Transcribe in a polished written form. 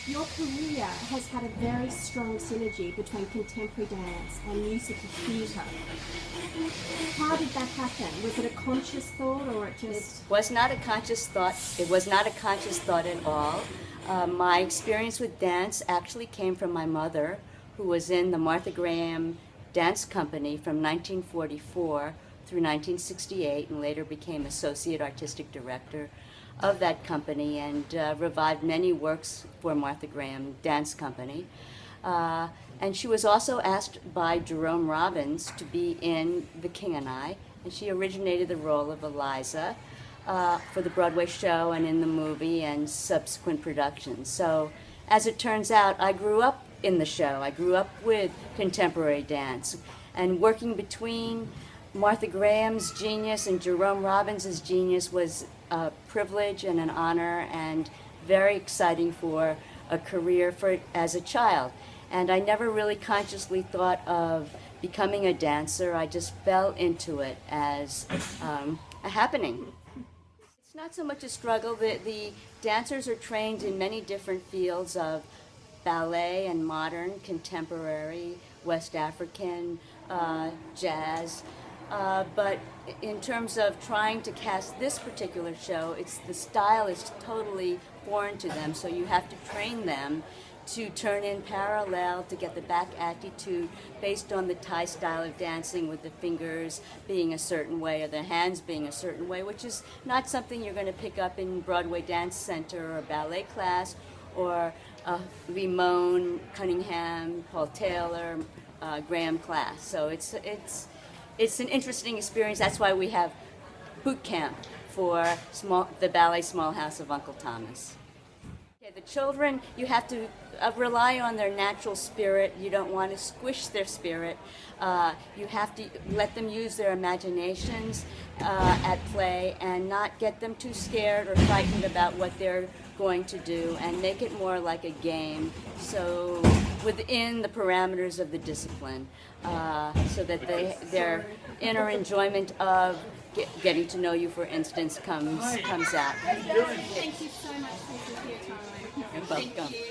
Your career has had a very strong synergy between contemporary dance and musical theatre. How did that happen? Was it a conscious thought, or it just... It was not a conscious thought. It was not a conscious thought at all. My experience with dance actually came from my mother, who was in the Martha Graham Dance Company from 1944 through 1968, and later became Associate Artistic Director of that company, and revived many works for Martha Graham Dance Company. And she was also asked by Jerome Robbins to be in The King and I, and she originated the role of Eliza for the Broadway show and in the movie and subsequent productions. So as it turns out, I grew up in the show. I grew up with contemporary dance, and working between Martha Graham's genius and Jerome Robbins' genius was a privilege and an honor, and very exciting for a career as a child. And I never really consciously thought of becoming a dancer. I just fell into it as a happening. It's not so much a struggle. The dancers are trained in many different fields of ballet and modern, contemporary, West African, jazz. But in terms of trying to cast this particular show, the style is totally foreign to them, so you have to train them to turn in parallel, to get the back attitude based on the Thai style of dancing, with the fingers being a certain way or the hands being a certain way, which is not something you're going to pick up in Broadway Dance Center or ballet class, or Limon, Cunningham, Paul Taylor, Graham class. So it's an interesting experience. That's why we have boot camp for the Ballet Small House of Uncle Thomas. Okay, the children, you have to rely on their natural spirit. You don't want to squish their spirit. You have to let them use their imaginations at play, and not get them too scared or frightened about what they're going to do, and make it more like a game, so within the parameters of the discipline, so that their inner enjoyment of getting to know you, for instance, comes out. Thank you so much for your time. You're welcome. Thank you.